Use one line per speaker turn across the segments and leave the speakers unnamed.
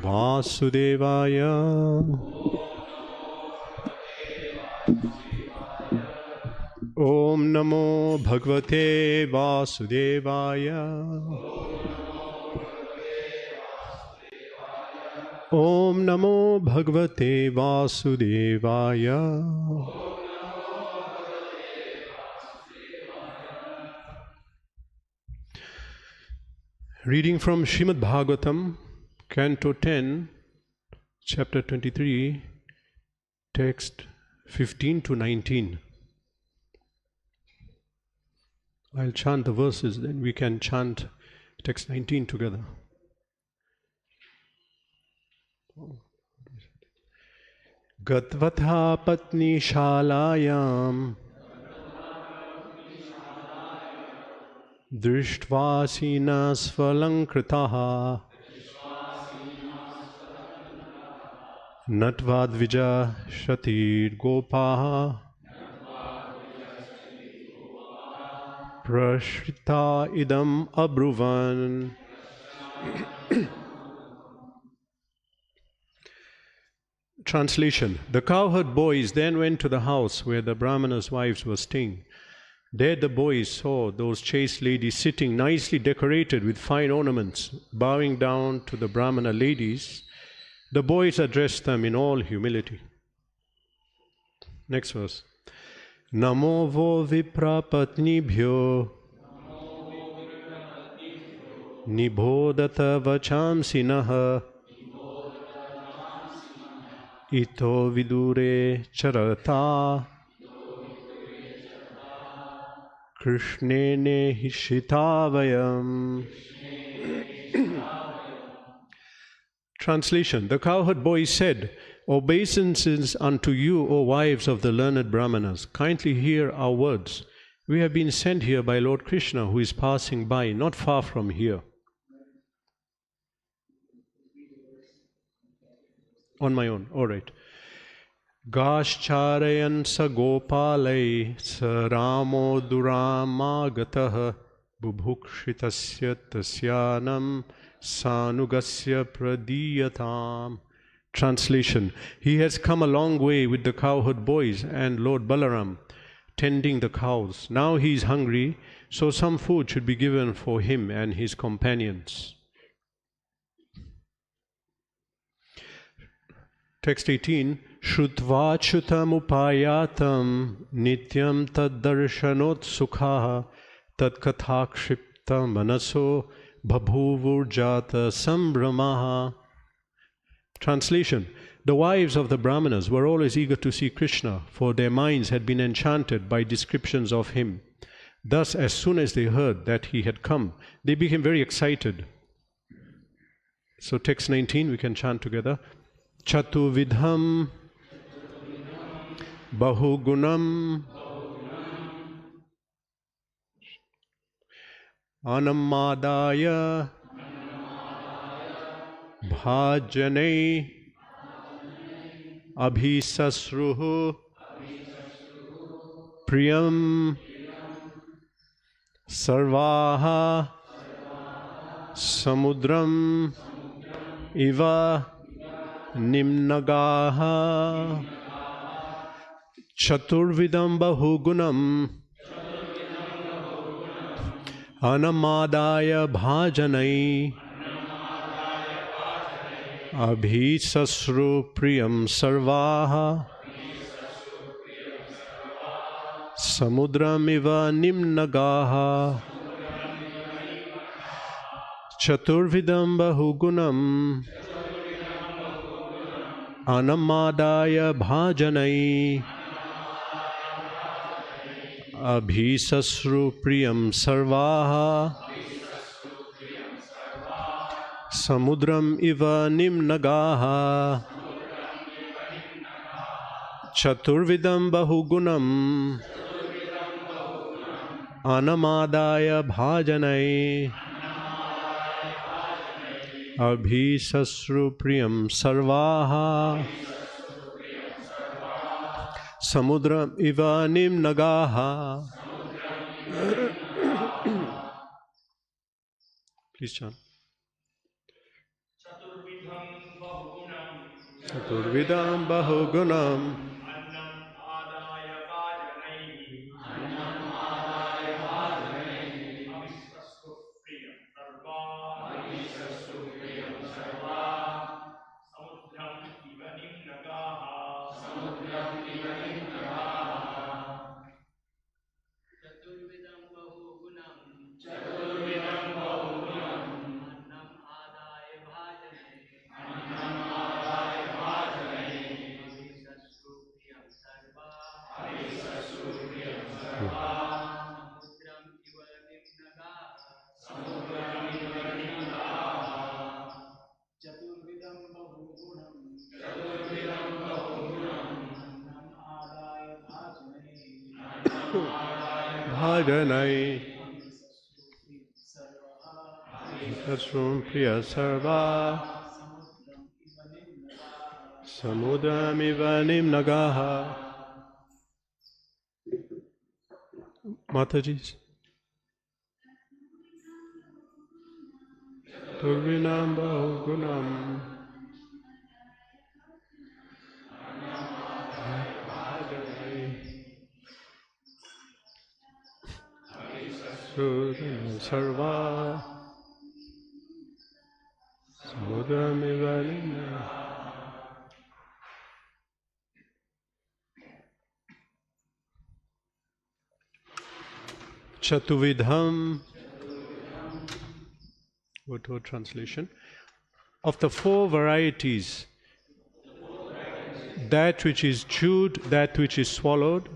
Vasudevaya. Om Namo Bhagavate Vasudevaya. Om Namo Bhagavate Vasudevaya. Reading from Srimad Bhagavatam, Canto 10, Chapter 23, Text 15 to 19. I'll chant the verses, then we can chant text 19 together. Gatvatha patni shalayam Drishtva svalankritaha Natvadvija shatir gopaha Prashrita idam abruvan. Translation. The cowherd boys then went to the house where the Brahmana's wives were staying. There the boys saw those chaste ladies sitting nicely decorated with fine ornaments, bowing down to the Brahmana ladies. The boys addressed them in all humility. Next verse. Namo vo vipra patnibhyo Nibodata vachamsinaha Ito vidure charata Krishnene hishitavayam. Translation. The cowherd boys said, Obeisances unto you, O wives of the learned Brahmanas. Kindly hear our words. We have been sent here by Lord Krishna, who is passing by, not far from here. On my own, all right. Gashcharayan sa gopalai sa ramo duramagataha bubhukshitasya tasyanam sanugasya pradiyatam. Translation. He has come a long way with the cowherd boys and Lord Balaram tending the cows. Now he is hungry, so some food should be given for him and his companions. Text 18. Shrutvachutam upayatam nityam tad darshanot sukha tad kathakshipta manaso bhabhuvurjata sambramaha. Translation. The wives of the Brahmanas were always eager to see Krishna, for their minds had been enchanted by descriptions of him. Thus, as soon as they heard that he had come, they became very excited. So text 19, we can chant together. Chatu vidham bahugunam anamadaya bhajanai abhisasruhu priyam sarvaha samudram iva nimnagaha chaturvidam bahugunam anamadaya bhajanai abhisasru priyam sarvaha samudram iva nimnagaha chaturvidam bahugunam anamadaya bhajanai abhisasru priyam sarvaha samudram iva nimnagaha chaturvidam bahugunam anamadaya bhajanai abhisasru priyam sarvaha samudram iva nimnagaha. Please chant. Chaturvidam Bahugunam Bhajanai Tasrum Priya Sarva Samudram Nagaha. Mataji. Turvinam Bahugunam Sarva Samudram Chatuvidham. What translation? Of the four varieties, that which is chewed, that which is swallowed,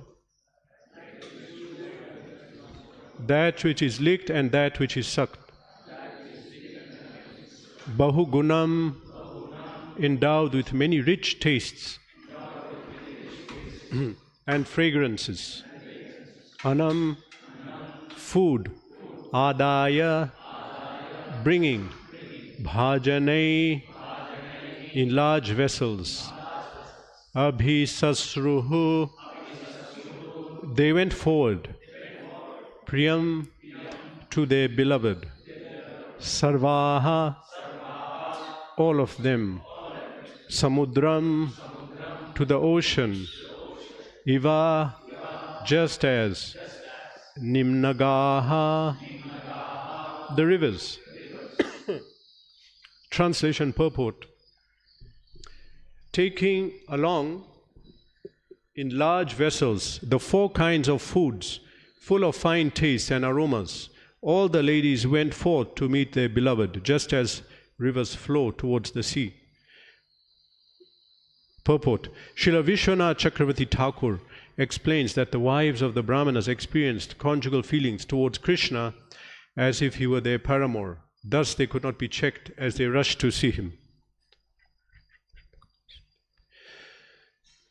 that which is licked, and that which is sucked. Bahugunam, endowed with many rich tastes and fragrances. Anam, food. Adaya, bringing. Bhajanai, in large vessels. Abhisasruhu, they went forward. Priyam, to their beloved. Sarvaha, all of them. Samudram, to the ocean. Iva, just as. Nimnagaha, the rivers. Translation purport. Taking along in large vessels the four kinds of foods, full of fine tastes and aromas, all the ladies went forth to meet their beloved, just as rivers flow towards the sea. Purport. Srila Vishwanath Chakravarti Thakur explains that the wives of the Brahmanas experienced conjugal feelings towards Krishna as if he were their paramour. Thus they could not be checked as they rushed to see him.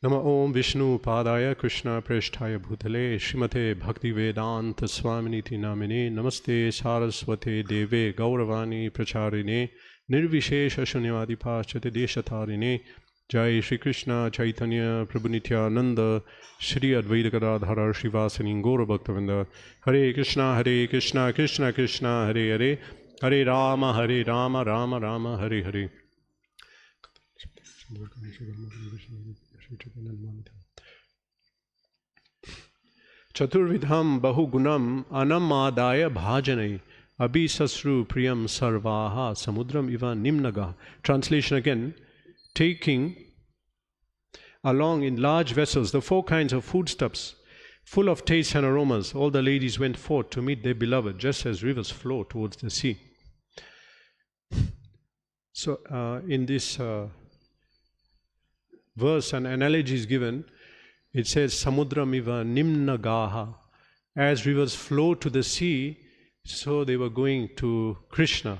Nama Om Vishnu Padaya Krishna Preshthaya Bhutale Srimate Bhakti Vedanta Swaminiti Namine Namaste Saraswate Deve Gauravani Pracharine Nirvishesha Shunyavadi Paschate Deshatarine Jai Shri Krishna Chaitanya Prabhu Nityananda Shri Advaita Gadadhara Shivasani Gaura Bhaktavinda Hare Krishna Krishna Krishna Hare Hare Hare Rama Rama Rama Hare Hare. Chaturvidham Bahugunam Anamadaya Bhajanai Abhisasru Priyam Sarvaha Samudram Iva Nimnaga. Translation again. Taking along in large vessels the four kinds of foodstuffs, full of tastes and aromas, all the ladies went forth to meet their beloved, just as rivers flow towards the sea. So, in this verse, an analogy is given. It says, Samudram iva nimnagaha. As rivers flow to the sea, so they were going to Krishna.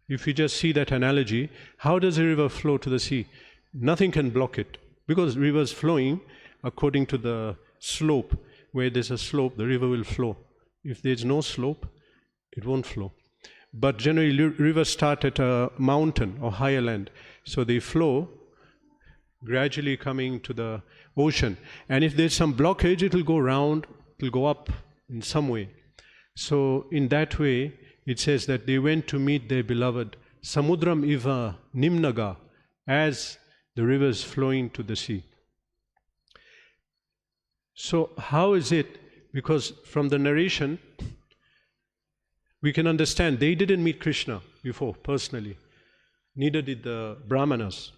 If you just see that analogy, how does a river flow to the sea? Nothing can block it, because river is flowing according to the slope. Where there's a slope, the river will flow. If there's no slope, it won't flow. But generally, rivers start at a mountain or higher land, so they flow, gradually coming to the ocean. And if there's some blockage, it will go round, it will go up in some way. So in that way, it says that they went to meet their beloved. Samudram iva nimnaga. as the rivers flowing to the sea. So how is it? Because from the narration, we can understand they didn't meet Krishna before personally. Neither did the Brahmanas.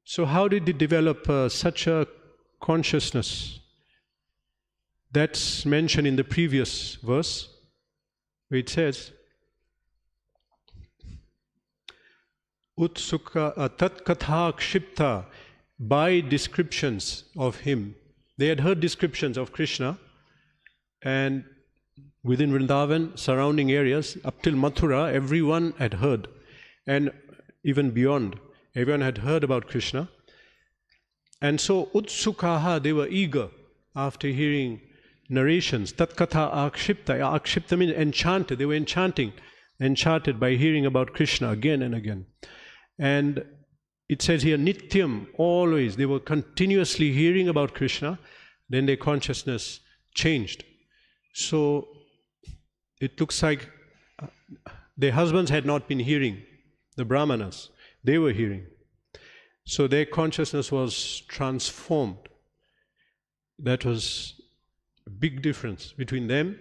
So how did they develop such a consciousness? That's mentioned in the previous verse, where it says, Utsukha tat katha kshipta, by descriptions of him. They had heard descriptions of Krishna, and within Vrindavan, surrounding areas, up till Mathura, everyone had heard. And even beyond, everyone had heard about Krishna. And so, Utsukhaha, they were eager after hearing narrations. Tat katha akshipta. Akshipta means enchanted. They were enchanted by hearing about Krishna again and again. And it says here, Nityam, always. They were continuously hearing about Krishna. Then their consciousness changed. So, it looks like their husbands had not been hearing, the Brahmanas. They were hearing. So their consciousness was transformed. That was a big difference between them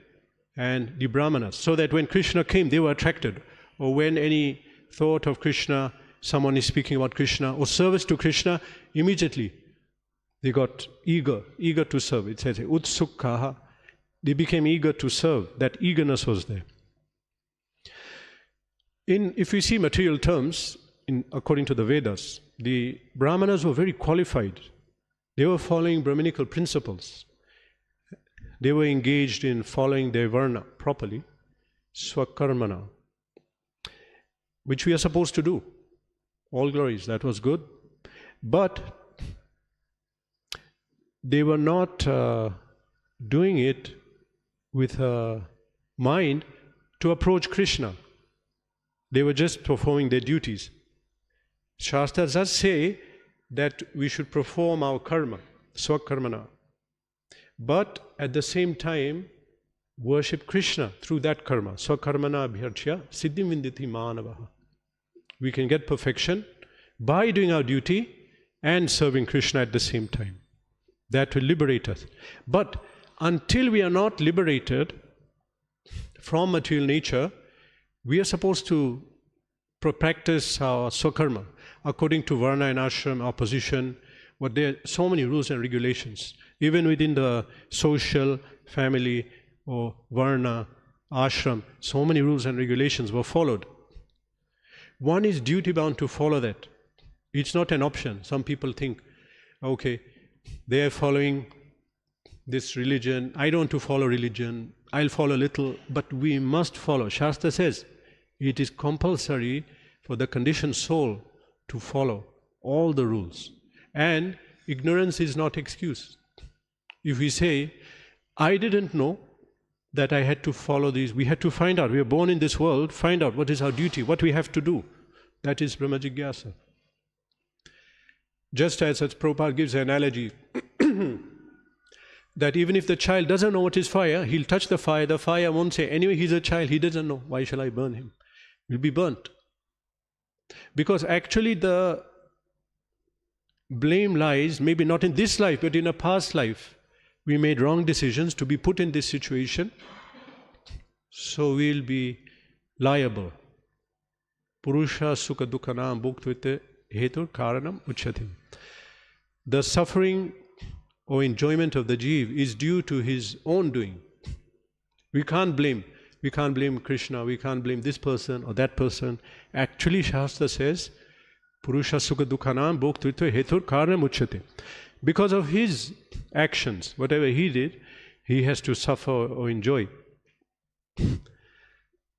and the Brahmanas. So that when Krishna came, they were attracted. Or when any thought of Krishna, someone is speaking about Krishna, or service to Krishna, immediately they got eager to serve. It says, Utsukkaha. They became eager to serve. That eagerness was there. If we see material terms, according to the Vedas, the Brahmanas were very qualified. They were following Brahminical principles. They were engaged in following their varna properly, swakarmana, which we are supposed to do. All glories, that was good. But they were not doing it with a mind to approach Krishna. They were just performing their duties. Shastra does say that we should perform our karma, swakarmana, but at the same time worship Krishna through that karma. Swakarmana abhyarchya siddhim vinditi manavaha. We can get perfection by doing our duty and serving Krishna at the same time. That will liberate us. But until we are not liberated from material nature, we are supposed to practice our swakarma according to varna and ashram, our position. But there are so many rules and regulations. Even within the social, family, or varna, ashram, so many rules and regulations were followed. One is duty-bound to follow that. It's not an option. Some people think, okay, they are following this religion, I don't want to follow religion, I'll follow little, but we must follow. Shastra says it is compulsory for the conditioned soul to follow all the rules. And ignorance is not excuse. If we say, I didn't know that I had to follow these, we had to find out, we are born in this world, find out what is our duty, what we have to do. That is Brahma Jigyasa. Just as Prabhupada gives an analogy, that even if the child doesn't know what is fire, he'll touch the fire won't say, anyway, he's a child, he doesn't know, why shall I burn him? He'll be burnt. Because actually the blame lies, maybe not in this life, but in a past life. We made wrong decisions to be put in this situation, so we'll be liable. Purusha sukha dukhanam bhuktvite hetur karanam uchyate. The suffering or enjoyment of the jiva is due to his own doing. We can't blame Krishna, we can't blame this person or that person. Actually, Shastra says, Purusha sukha dukhanam bhuktvite hetur karanam uchyate. Because of his actions, whatever he did, he has to suffer or enjoy.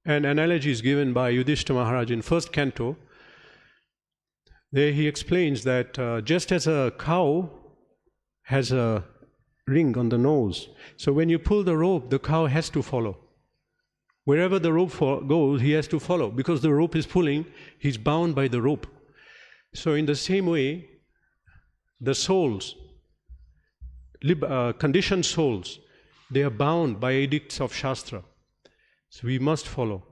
An analogy is given by Yudhishthira Maharaj in first canto. There he explains that just as a cow has a ring on the nose, so when you pull the rope, the cow has to follow. Wherever the rope goes, he has to follow. Because the rope is pulling, he's bound by the rope. So in the same way, the souls, conditioned souls, they are bound by edicts of Shastra. So we must follow.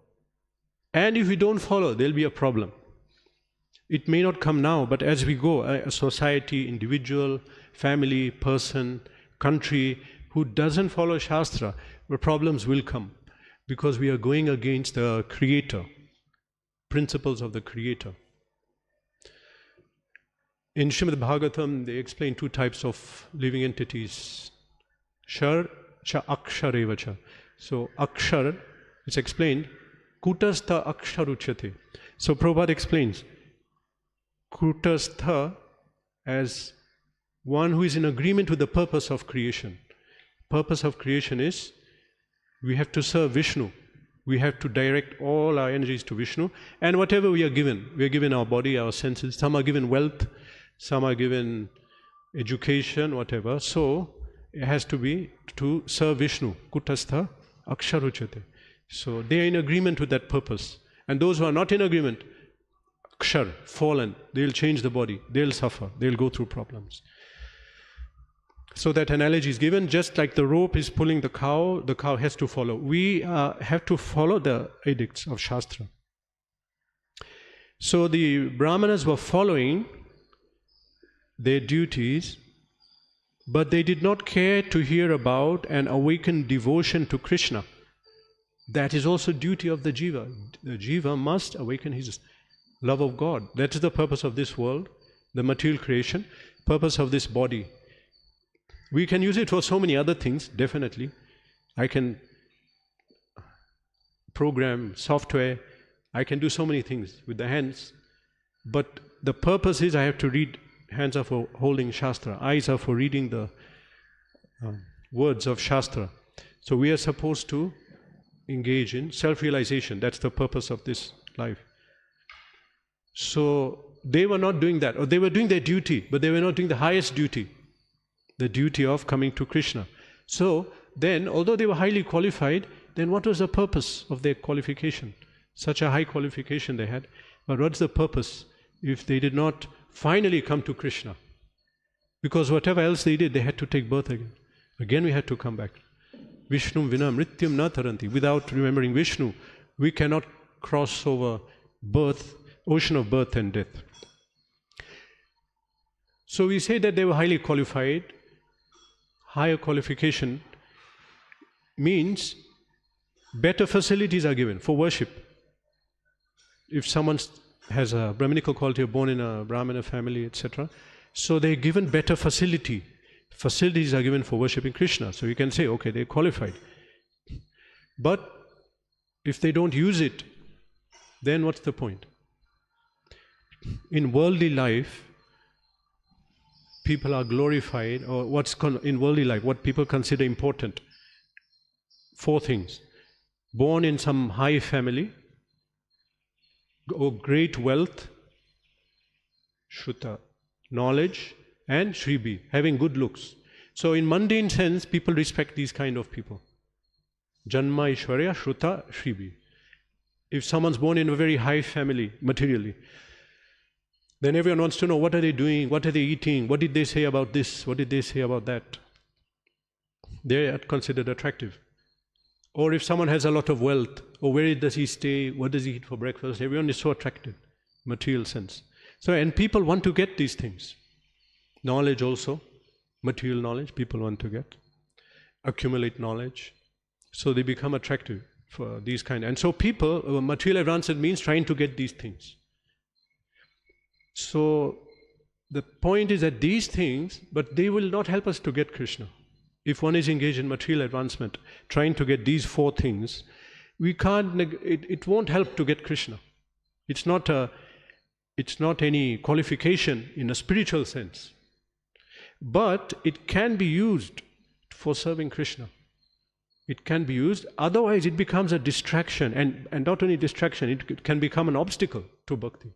And if we don't follow, there'll be a problem. It may not come now, but as we go, a society, individual, family, person, country who doesn't follow Shastra, the problems will come because we are going against the Creator, principles of the Creator. In Srimad Bhagavatam, they explain two types of living entities, Shar, Cha, Akshar, Evacha. So, Akshar, it's explained, Kutastha Aksharuchyate. So, Prabhupada explains, Kutastha as one who is in agreement with the purpose of creation. Purpose of creation is, we have to serve Vishnu. We have to direct all our energies to Vishnu. And whatever we are given our body, our senses. Some are given wealth, some are given education, whatever. So, it has to be to serve Vishnu. Kutastha Aksharuchyate. So, they are in agreement with that purpose. And those who are not in agreement, Akshar, fallen, they'll change the body, they'll suffer, they'll go through problems. So that analogy is given, just like the rope is pulling the cow has to follow. We have to follow the edicts of Shastra. So the Brahmanas were following their duties, but they did not care to hear about an awakened devotion to Krishna. That is also duty of the jiva. The jiva must awaken his love of God. That is the purpose of this world, the material creation, purpose of this body. We can use it for so many other things, definitely. I can program software, I can do so many things with the hands, but the purpose is I have to read. Hands are for holding Shastra, eyes are for reading the words of Shastra. So we are supposed to engage in self-realization. That's the purpose of this life. So they were not doing that, or they were doing their duty, but they were not doing the highest duty, the duty of coming to Krishna. So then, although they were highly qualified, then what was the purpose of their qualification? Such a high qualification they had, but what's the purpose if they did not finally come to Krishna? Because whatever else they did, they had to take birth again. Again we had to come back. Vishnum vina mrityam na taranti. Without remembering Vishnu, we cannot cross over birth, ocean of birth and death. So we say that they were highly qualified. Higher qualification means better facilities are given for worship. If someone has a Brahminical quality, born in a Brahmana family, etc., so they're given better facility. Facilities are given for worshipping Krishna. So you can say, okay, they're qualified. But if they don't use it, then what's the point? In worldly life, people are glorified, or in worldly life, what people consider important. 4 things. Born in some high family, or great wealth, Shruta, knowledge, and Shribi, having good looks. So in mundane sense, people respect these kind of people. Janma, Ishwarya, Shruta, Shribi. If someone's born in a very high family, materially, then everyone wants to know, what are they doing, what are they eating, what did they say about this, what did they say about that. They are considered attractive. Or if someone has a lot of wealth, or where does he stay, what does he eat for breakfast, everyone is so attracted, material sense. So, and people want to get these things. Knowledge also, material knowledge, people want to get. Accumulate knowledge. So they become attractive for these kind. And so people, material advancement means trying to get these things. So the point is that these things, but they will not help us to get Krishna. If one is engaged in material advancement, trying to get these 4 things, we can't, it won't help to get Krishna. It's not any qualification in a spiritual sense. But it can be used for serving Krishna. It can be used, otherwise it becomes a distraction, and not only distraction, it can become an obstacle to bhakti.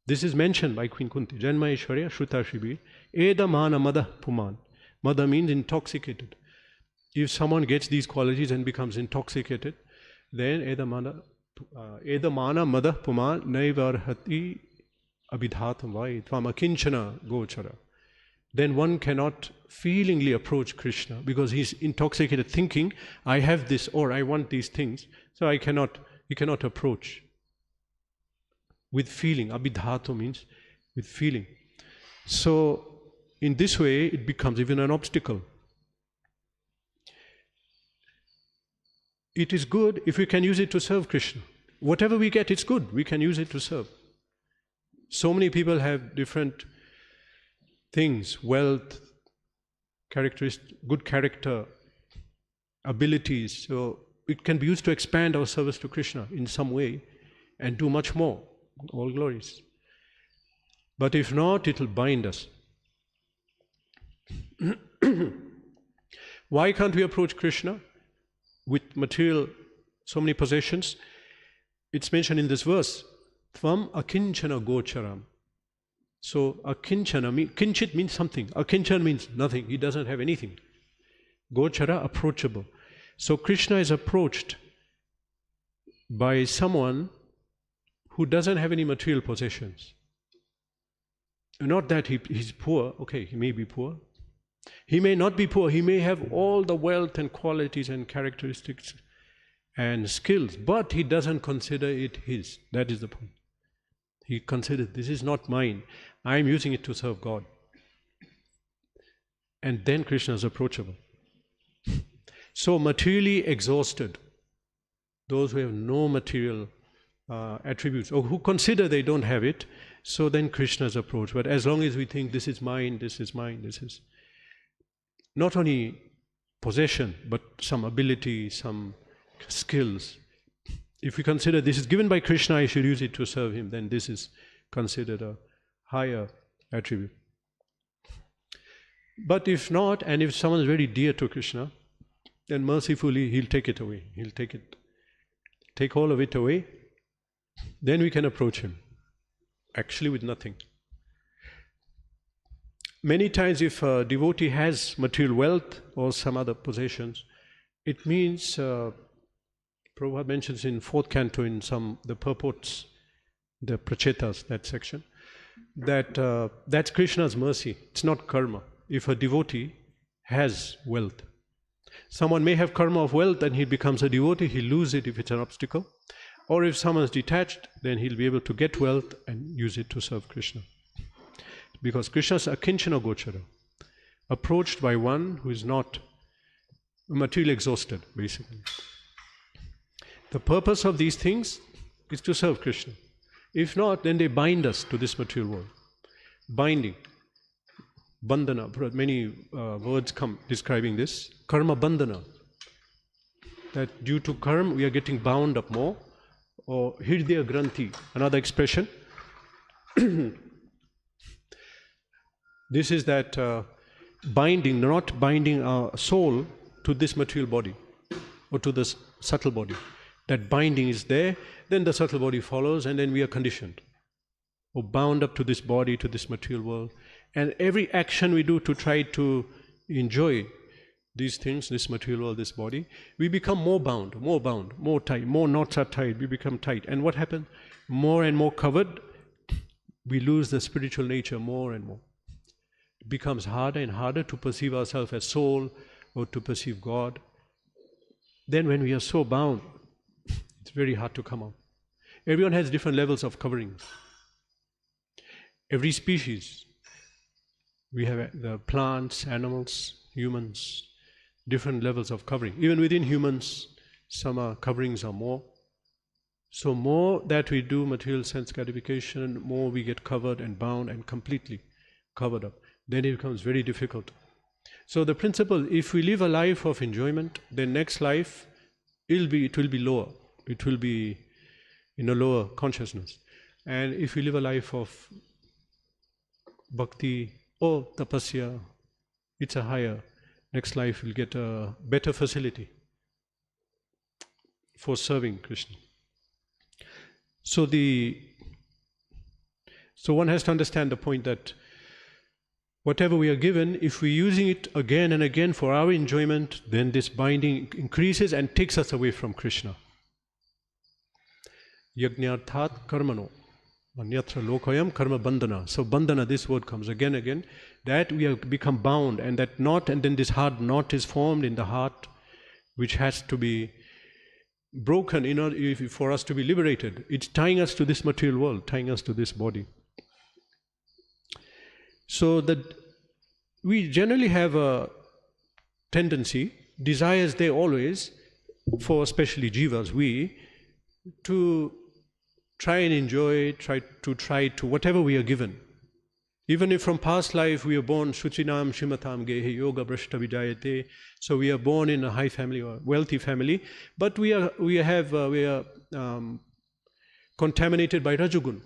This is mentioned by Queen Kunti. Janma Ishwarya Shruta Shribi Eda Mana Mada Puman. Mada means intoxicated. If someone gets these qualities and becomes intoxicated, then Eda Mana Mada Puman Naivarhati Abhidhatam Vai Tvam Akinchana Gochara. Then one cannot feelingly approach Krishna because he's intoxicated thinking, I have this or I want these things, so he cannot approach. with feeling. Abhidhatu means with feeling. So in this way it becomes even an obstacle. It is good if we can use it to serve Krishna. Whatever we get, it's good. We can use it to serve. So many people have different things, wealth, good character, abilities. So it can be used to expand our service to Krishna in some way and do much more. All glories. But if not, it will bind us. Why can't we approach Krishna with material, so many possessions? It's mentioned in this verse, Tvam akinchana gocharam. So akinchana, kinchit means something. Akinchana means nothing. He doesn't have anything. Gochara, approachable. So Krishna is approached by someone who doesn't have any material possessions. Not that he's poor. Okay, he may be poor. He may not be poor. He may have all the wealth and qualities and characteristics and skills, but he doesn't consider it his. That is the point. He considers, this is not mine. I am using it to serve God. And then Krishna is approachable. So materially exhausted, those who have no material attributes, or who consider they don't have it, so then Krishna's approach. But as long as we think this is mine, this is mine, this is not only possession, but some ability, some skills. If we consider this is given by Krishna, I should use it to serve him, then this is considered a higher attribute. But if not, and if someone is very dear to Krishna, then mercifully he'll take it away. He'll take all of it away. Then we can approach him, actually with nothing. Many times if a devotee has material wealth or some other possessions, it means, Prabhupada mentions in 4th canto in the purports, the prachetas, that section, that that's Krishna's mercy. It's not karma. If a devotee has wealth, someone may have karma of wealth and he becomes a devotee, he'll lose it if it's an obstacle. Or if someone is detached, then he'll be able to get wealth and use it to serve Krishna. Because Krishna is akinchana gochara, approached by one who is not materially exhausted, basically. The purpose of these things is to serve Krishna. If not, then they bind us to this material world. Binding, bandhana, many words come describing this. Karma bandhana, that due to karma we are getting bound up more. Or hirdaya granthi, another expression. This is that binding, not binding our soul to this material body or to this subtle body. That binding is there, then the subtle body follows, and then we are conditioned or bound up to this body, to this material world. And every action we do to try to enjoy these things, this material world, this body, we become more bound, more tight, more knots are tied, we become tight. And what happens? More and more covered, we lose the spiritual nature more and more. It becomes harder and harder to perceive ourselves as soul or to perceive God. Then when we are so bound, it's very hard to come out. Everyone has different levels of coverings. Every species, we have the plants, animals, humans, different levels of covering. Even within humans, some coverings are more. So more that we do material sense gratification, more we get covered and bound and completely covered up. Then it becomes very difficult. So the principle, if we live a life of enjoyment, then next life, it will be lower. It will be in a lower consciousness. And if we live a life of bhakti or tapasya, it's a higher. Next life will get a better facility for serving Krishna. So one has to understand the point that whatever we are given, if we're using it again and again for our enjoyment, then this binding increases and takes us away from Krishna. Yajnarthat karmano, anyatra lokayam karma bandhana. So bandhana, this word comes again and again, that we have become bound, and that knot, and then this hard knot is formed in the heart, which has to be broken in order for us to be liberated. It's tying us to this material world, tying us to this body. So that we generally have a tendency, desires there always, for especially jivas, to try and enjoy, try to whatever we are given. Even if from past life we are born Shuchinam Shimatam Gehe Yoga Brashta Vijayate, so we are born in a high family or wealthy family, but we are contaminated by Rajoguna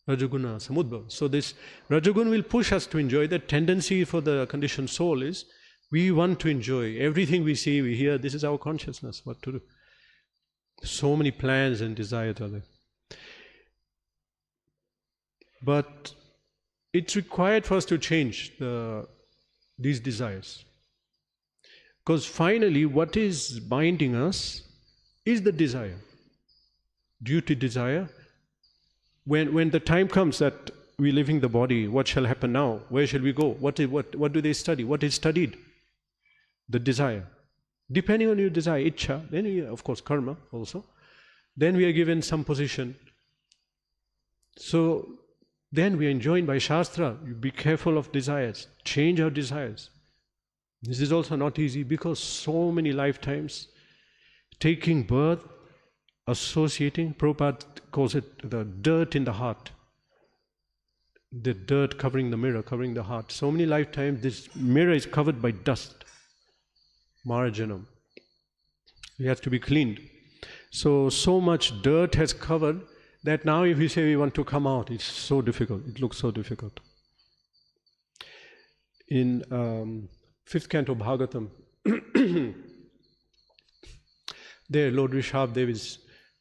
Samudbhava. So this Rajoguna will push us to enjoy. The tendency for the conditioned soul is we want to enjoy everything we see, we hear. This is our consciousness, what to do. So many plans and desires are there. But it's required for us to change these desires. Because finally, what is binding us is the desire. Duty desire. When the time comes that we're leaving the body, what shall happen now? Where shall we go? What do they study? What is studied? The desire. Depending on your desire, Ichcha, then of course karma also. Then we are given some position. So then we are enjoined by Shastra, you be careful of desires, change our desires. This is also not easy because so many lifetimes, taking birth, associating, Prabhupada calls it the dirt in the heart. The dirt covering the mirror, covering the heart. So many lifetimes this mirror is covered by dust, Marajanam. It has to be cleaned. So much dirt has covered that now if we say we want to come out, it's so difficult. It looks so difficult. In 5th canto Bhagavatam, there Lord Rishabhdev is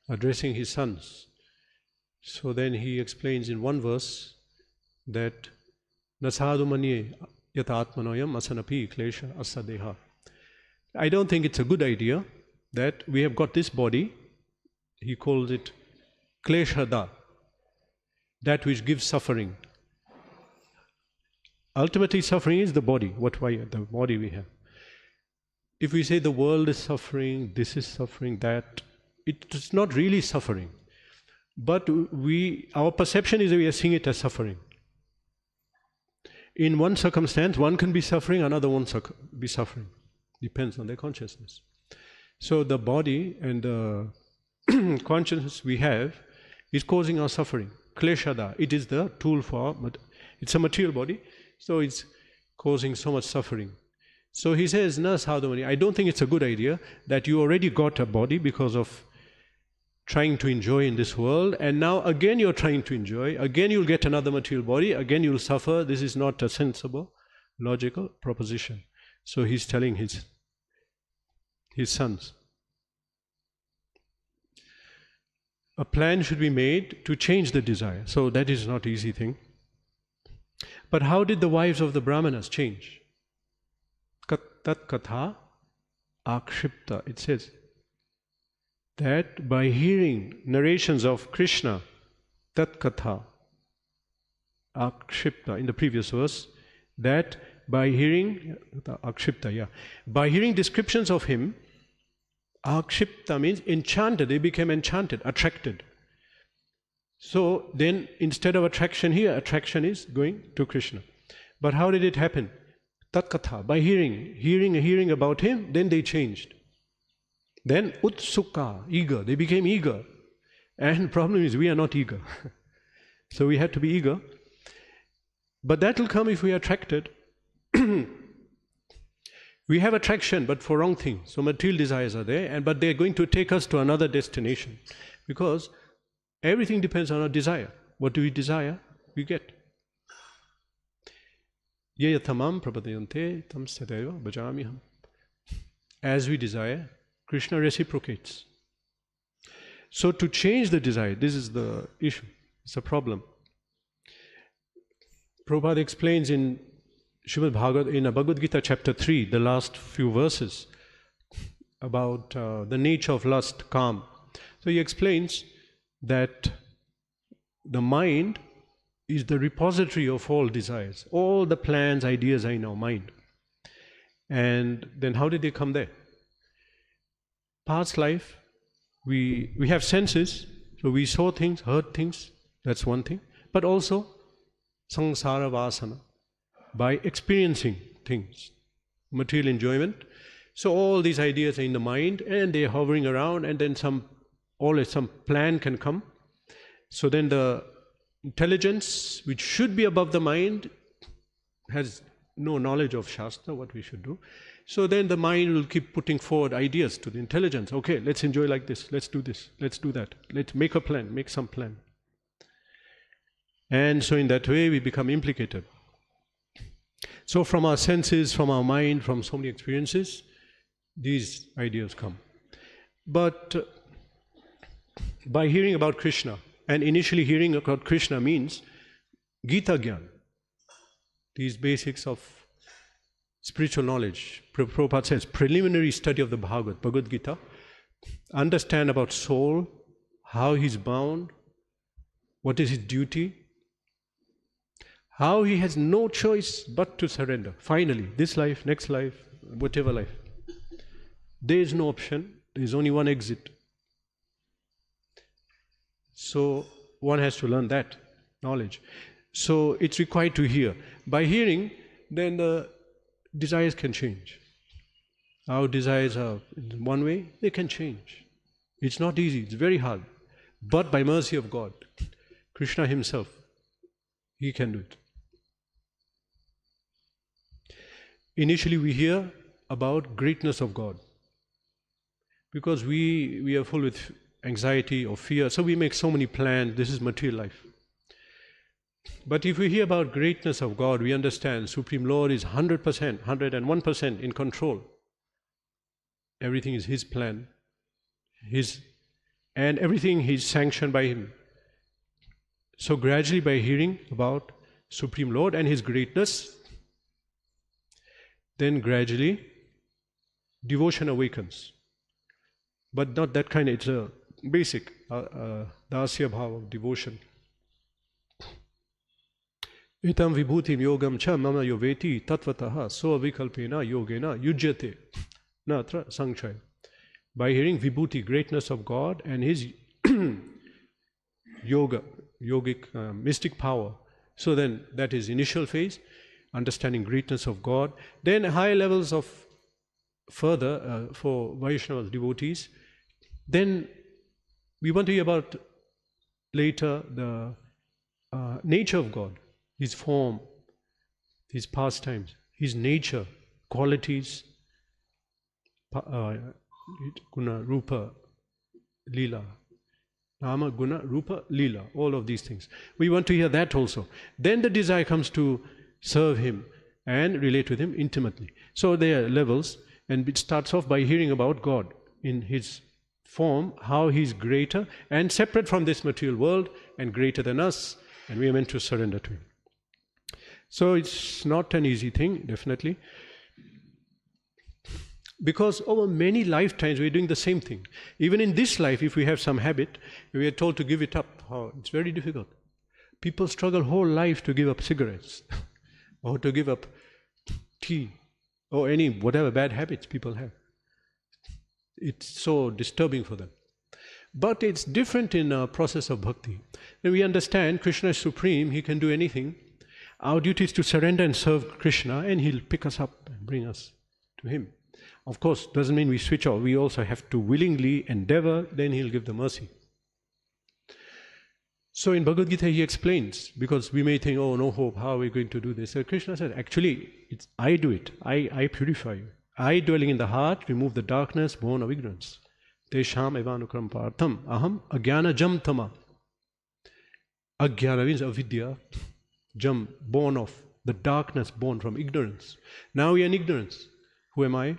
addressing his sons. So then he explains in one verse that Nasadu manye yata atmanoyam asanapi klesha asadeha. I don't think it's a good idea that we have got this body, he calls it kleshada, that which gives suffering. Ultimately, suffering is the body, the body we have. If we say the world is suffering, this is suffering, that, it's not really suffering. But our perception is that we are seeing it as suffering. In one circumstance, one can be suffering, another won't be suffering. Depends on their consciousness. So the body and the consciousness we have is causing our suffering. Kleshada, it is the tool for, but it's a material body, so it's causing so much suffering. So he says, Na sadhamani, I don't think it's a good idea that you already got a body because of trying to enjoy in this world, and now again you're trying to enjoy, again you'll get another material body, again you'll suffer. This is not a sensible, logical proposition. So he's telling his sons. A plan should be made to change the desire. So that is not an easy thing. But how did the wives of the Brahmanas change? Tat katha akshipta. It says that by hearing narrations of Krishna, tat katha akshipta, in the previous verse, that by hearing, akshipta, by hearing descriptions of him, akshipta means enchanted, they became enchanted, attracted. So then instead of attraction here, attraction is going to Krishna. But how did it happen? Tat katha, by hearing about him, then they changed. Then utsukha, eager, they became eager. And the problem is we are not eager. So we have to be eager. But that will come if we are attracted. We have attraction, but for wrong things. So material desires are there, but they are going to take us to another destination. Because everything depends on our desire. What do we desire? We get. Yayatamam prapadayante tam sadaiva bhajamiham. As we desire, Krishna reciprocates. So to change the desire, this is the issue. It's a problem. Prabhupada explains in Srimad Bhagavatam, in Bhagavad Gita chapter 3, the last few verses, about the nature of lust, kam. So he explains that the mind is the repository of all desires. All the plans, ideas are in our mind. And then how did they come there? Past life, we have senses, so we saw things, heard things, that's one thing. But also, samsara vasana, by experiencing things, material enjoyment. So all these ideas are in the mind and they're hovering around, and then always some plan can come. So then the intelligence, which should be above the mind, has no knowledge of Shastra, what we should do. So then the mind will keep putting forward ideas to the intelligence. Okay, let's enjoy like this, let's do that, let's make a plan, make some plan. And so in that way we become implicated. So from our senses, from our mind, from so many experiences, these ideas come. But by hearing about Krishna, and initially hearing about Krishna means Gita Gyan, these basics of spiritual knowledge. Prabhupada says, preliminary study of the Bhagavad Gita, understand about soul, how he's bound, what is his duty, how he has no choice but to surrender. Finally, this life, next life, whatever life. There is no option, there is only one exit. So one has to learn that knowledge. So it's required to hear. By hearing, then the desires can change. Our desires are in one way, they can change. It's not easy, it's very hard. But by mercy of God, Krishna himself, he can do it. Initially we hear about greatness of God. Because we are full with anxiety or fear, so we make so many plans, this is material life. But if we hear about greatness of God, we understand Supreme Lord is 100%, 101% in control. Everything is His plan, and everything is sanctioned by Him. So gradually by hearing about Supreme Lord and His greatness, then gradually devotion awakens. But not that kind, it's a basic dasya bhava of devotion. Itam vibhutim yogam cha mama yoveti tatvataha so avikalpena yogena yujyate natra sanchaya. By hearing vibhuti, greatness of God and His yogic mystic power. So then that is initial phase, understanding greatness of God. Then high levels of further for Vaishnavas, devotees. Then we want to hear about later the nature of God, His form, His pastimes, His nature, qualities, guna, rupa, lila, nama, guna, rupa, lila, all of these things. We want to hear that also. Then the desire comes to serve Him and relate with Him intimately. So there are levels, and it starts off by hearing about God in His form, how He's greater and separate from this material world and greater than us, and we are meant to surrender to Him. So it's not an easy thing, definitely, because over many lifetimes we're doing the same thing. Even in this life, if we have some habit, we are told to give it up. Oh, it's very difficult. People struggle whole life to give up cigarettes or to give up tea or any whatever bad habits people have. It's so disturbing for them. But it's different in a process of bhakti. When we understand Krishna is supreme, He can do anything. Our duty is to surrender and serve Krishna, and He'll pick us up and bring us to Him. Of course, doesn't mean we switch off. We also have to willingly endeavor, then He'll give the mercy. So in Bhagavad Gita He explains, because we may think, oh, no hope, how are we going to do this? So Krishna said, actually, I do it. I purify you. I, dwelling in the heart, remove the darkness born of ignorance. Tesham evanukram partham aham agyana jam tama. Agyana means avidya, jam, born of, the darkness born from ignorance. Now we are in ignorance. Who am I?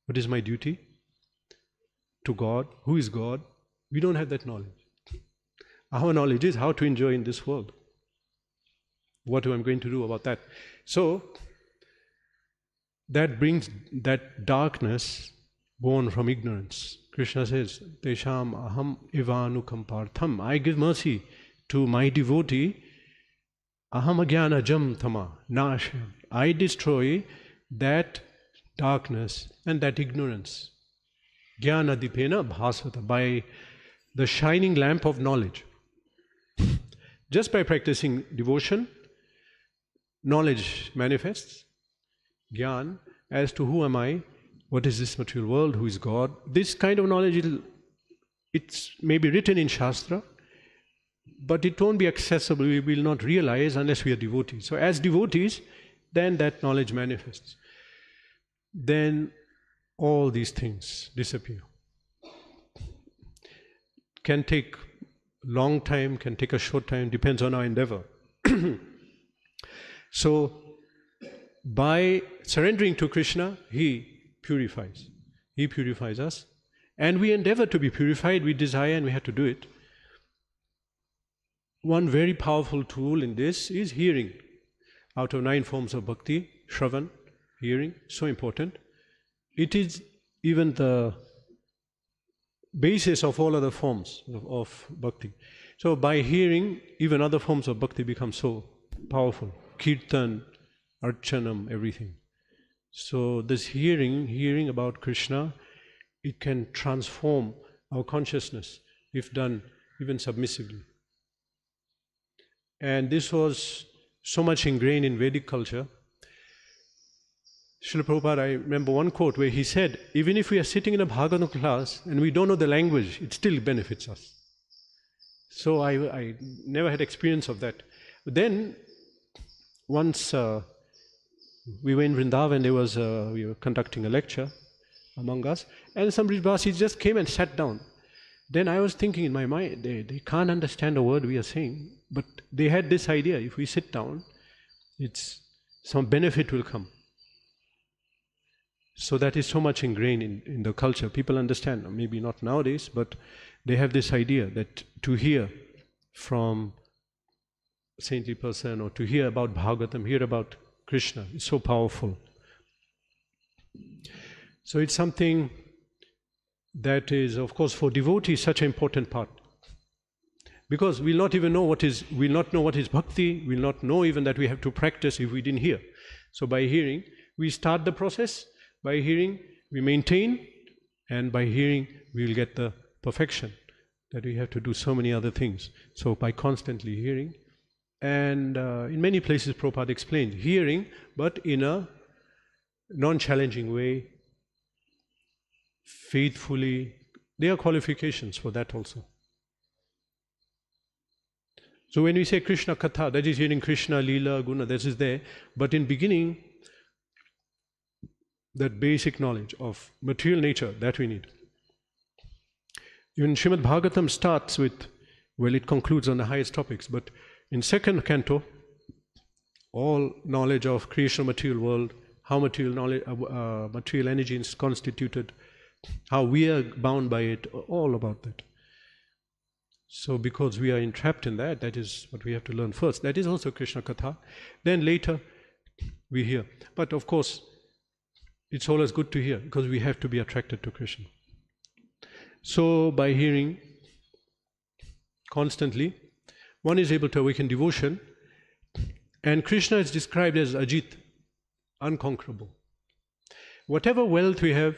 What is my duty? To God. Who is God? We don't have that knowledge. Our knowledge is how to enjoy in this world. What am I going to do about that? So, that brings that darkness born from ignorance. Krishna says, Tesham aham evanukam partham. I give mercy to my devotee. Aham agyana jam tama. Nash. I destroy that darkness and that ignorance. Jnana dipena bhasvata, by the shining lamp of knowledge. Just by practicing devotion, knowledge manifests, jnana, as to who am I, what is this material world, who is God. This kind of knowledge, it's maybe written in Shastra, but it won't be accessible, we will not realize unless we are devotees. So as devotees, then that knowledge manifests. Then all these things disappear. Can take long time, can take a short time, depends on our endeavor. So, by surrendering to Krishna, He purifies. He purifies us. And we endeavor to be purified, we desire and we have to do it. One very powerful tool in this is hearing. Out of 9 forms of bhakti, Shravan, hearing, so important. It is even the basis of all other forms of bhakti. So by hearing, even other forms of bhakti become so powerful. Kirtan, Archanam, everything. So this hearing about Krishna, it can transform our consciousness if done even submissively. And this was so much ingrained in Vedic culture. Srila Prabhupada, I remember one quote where he said, even if we are sitting in a Bhagavatam class and we don't know the language, it still benefits us. So I never had experience of that. But then, once we were in Vrindavan, we were conducting a lecture among us, and some Brijvasis just came and sat down. Then I was thinking in my mind, they can't understand a word we are saying, but they had this idea, if we sit down, some benefit will come. So that is so much ingrained in the culture. People understand, maybe not nowadays, but they have this idea that to hear from a saintly person or to hear about Bhagavatam, hear about Krishna is so powerful. So it's something that is, of course, for devotees such an important part. Because we'll not know what is bhakti, we'll not know even that we have to practice if we didn't hear. So by hearing, we start the process. By hearing, we maintain, and by hearing, we will get the perfection that we have to do so many other things. So by constantly hearing, and in many places Prabhupada explained, hearing, but in a non-challenging way, faithfully. There are qualifications for that also. So when we say Krishna Katha, that is hearing Krishna, Leela, Guna, this is there, but in beginning, that basic knowledge of material nature, that we need. Even Srimad Bhagavatam starts with, well, it concludes on the highest topics, but in second canto, all knowledge of creation of material world, how material energy is constituted, how we are bound by it, all about that. So because we are entrapped in that, that is what we have to learn first. That is also Krishna Katha. Then later we hear. But of course, it's always good to hear because we have to be attracted to Krishna. So by hearing constantly, one is able to awaken devotion, and Krishna is described as Ajit, unconquerable. Whatever wealth we have,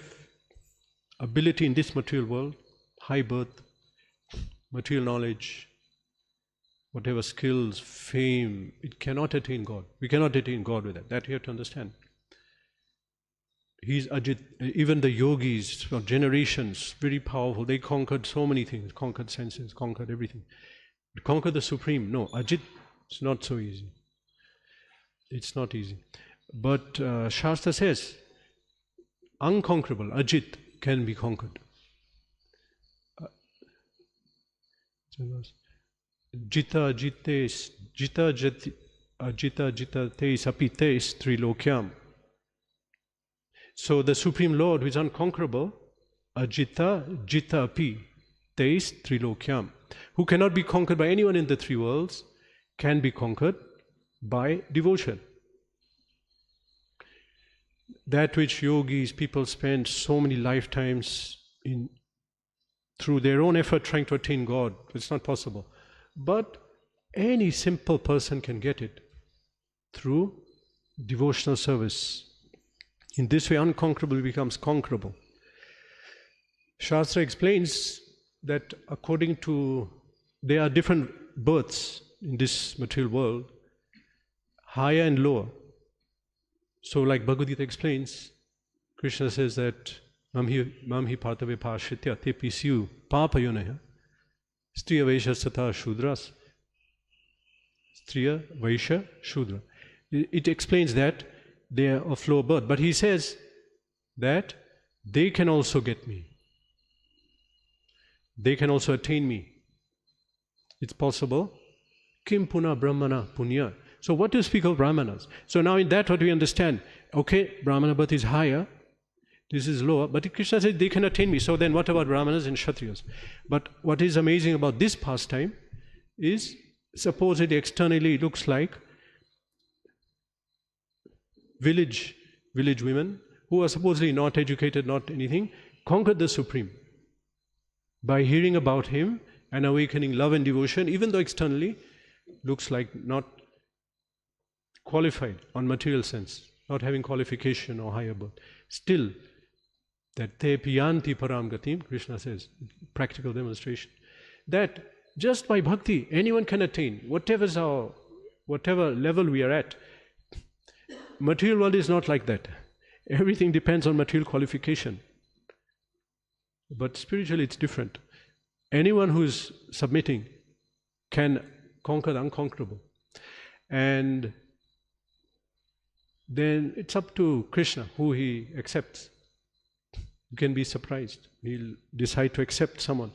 ability in this material world, high birth, material knowledge, whatever skills, fame, it cannot attain God. We cannot attain God with that. That you have to understand. He's Ajit. Even the yogis for generations, very powerful. They conquered so many things, conquered senses, conquered everything. To conquer the Supreme, no, Ajit, it's not so easy. It's not easy. But Shastra says, unconquerable, Ajit, can be conquered. Jita jites, jita tes apites trilokyam. So the Supreme Lord, who is unconquerable, Ajita jita api tes trilokyam, who cannot be conquered by anyone in the 3 worlds, can be conquered by devotion. That which yogis, people spend so many lifetimes in through their own effort trying to attain God, it's not possible. But any simple person can get it through devotional service. In this way, unconquerable becomes conquerable. Shastra explains that according to, there are different births in this material world, higher and lower. So like Bhagavad Gita explains, Krishna says that Mamhi partave pashitya te pisyu papayonaya striya vaishya satha shudras. Striya vaishya shudra. It explains that they are of lower birth. But he says that they can also get me. They can also attain me. It's possible. Kim puna brahmana punya. So what do you speak of brahmanas? So now in that what we understand, okay, brahmana birth is higher, this is lower, but Krishna says they can attain me. So then what about brahmanas and kshatriyas? But what is amazing about this pastime is, suppose it externally looks like village women who are supposedly not educated, not anything, conquered the Supreme by hearing about him and awakening love and devotion, even though externally looks like not qualified on material sense, not having qualification or higher birth. Still, that te piyanti param gatim, Krishna says, practical demonstration, that just by bhakti anyone can attain, whatever level we are at. Material world is not like that. Everything depends on material qualification. But spiritually it's different. Anyone who is submitting can conquer the unconquerable. And then it's up to Krishna who he accepts. You can be surprised. He'll decide to accept someone.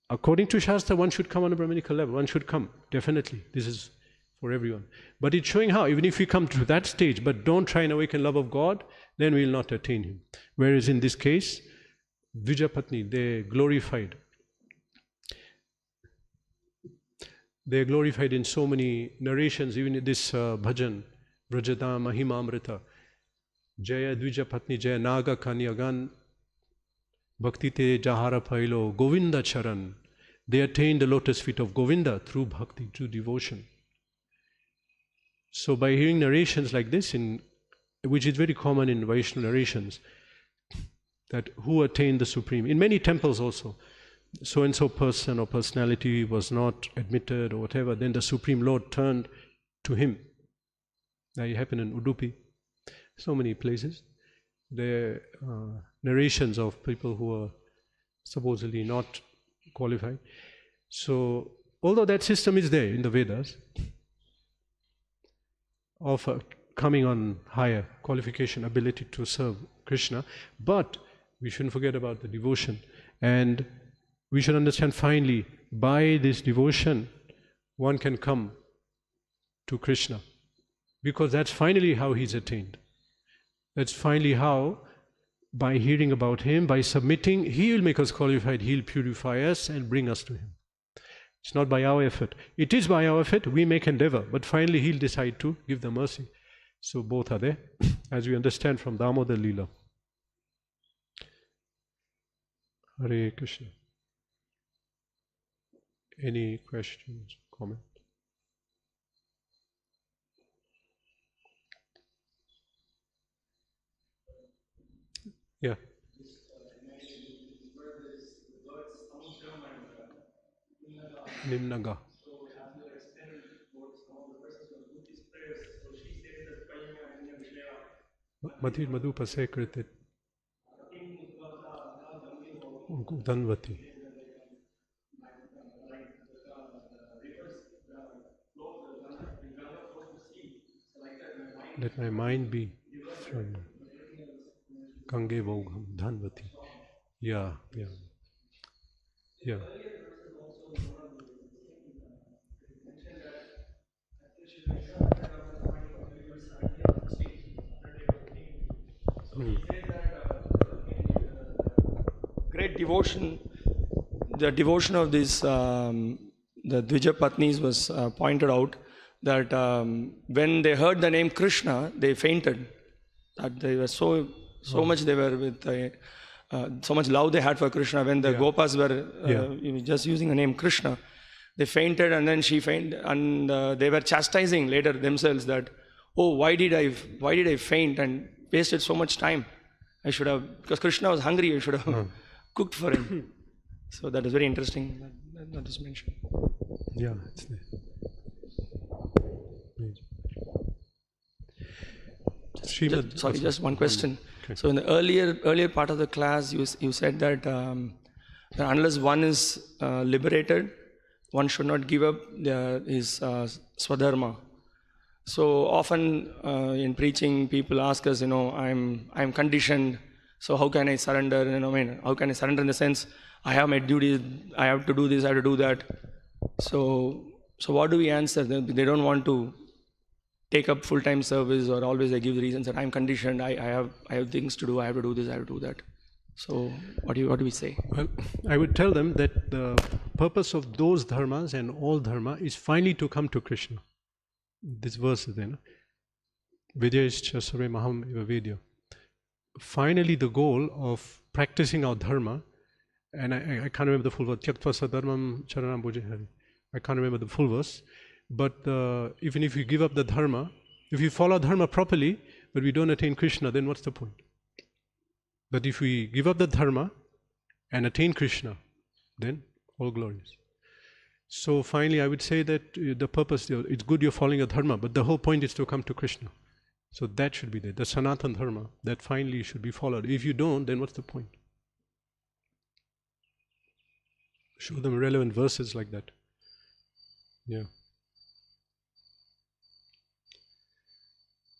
According to Shastra, one should come on a Brahminical level. One should come, definitely. This is for everyone. But it's showing how, even if we come to that stage, but don't try and awaken love of God, then we will not attain him. Whereas in this case, Dvijapatni, they glorified. They are glorified in so many narrations, even in this bhajan, Vrajata Mahimamrita, Jaya Dvijapatni Jaya Naga Kanyagan, Bhakti Te Jahara Pailo, Govinda Charan. They attained the lotus feet of Govinda through bhakti, through devotion. So by hearing narrations like this, which is very common in Vaishnava narrations, that who attained the Supreme, in many temples also, so-and-so person or personality was not admitted or whatever, then the Supreme Lord turned to him. That happened in Udupi, so many places. There are narrations of people who are supposedly not qualified. So, although that system is there in the Vedas, of coming on higher qualification, ability to serve Krishna, but we shouldn't forget about the devotion. And we should understand finally, by this devotion, one can come to Krishna. Because that's finally how he's attained. That's finally how, by hearing about him, by submitting, he will make us qualified, he'll purify us and bring us to him. It's not by our effort. It is by our effort, we make endeavor, but finally he'll decide to give the mercy. So both are there, as we understand from Damodar Leela. Hare Krishna. Any questions, comments? Yeah. Nimnaga. Matir Madhupa Sekritit Dhanvati. Let my mind be from Gange Vogham Dhanvati. Yeah.
Great devotion, the devotion of these, the Dvija Patnis was pointed out that when they heard the name Krishna, they fainted. That they were so much they were with so much love they had for Krishna. When the Gopas were just using the name Krishna, they fainted, and then she fainted, and they were chastising later themselves that, oh, why did I faint and wasted so much time? I should have, because Krishna was hungry, I should have cooked for him. So that is very interesting that is mentioned.
Yeah, it's there.
Just one question.
Okay.
So in the earlier part of the class, you said that unless one is liberated, one should not give up his swadharma. So often in preaching, people ask us, I'm conditioned. So how can I surrender? How can I surrender in the sense I have my duties, I have to do this, I have to do that. So what do we answer? They don't want to take up full-time service, or always they give the reasons that I'm conditioned, I have things to do, I have to do this, I have to do that. So what do we say?
Well, I would tell them that the purpose of those dharmas and all dharma is finally to come to Krishna. This verse is there. Vidyascha sarve maham eva vidya. Finally, the goal of practicing our dharma, and I can't remember the full verse. Tyaktva sadharmam charanam bhujihari. I can't remember the full verse. But even if you give up the dharma, if you follow dharma properly, but we don't attain Krishna, then what's the point? But if we give up the dharma and attain Krishna, then all glorious. So finally, I would say that the purpose, it's good you're following a dharma, but the whole point is to come to Krishna. So that should be there. The Sanatana dharma, that finally should be followed. If you don't, then what's the point? Show them relevant verses like that. Yeah.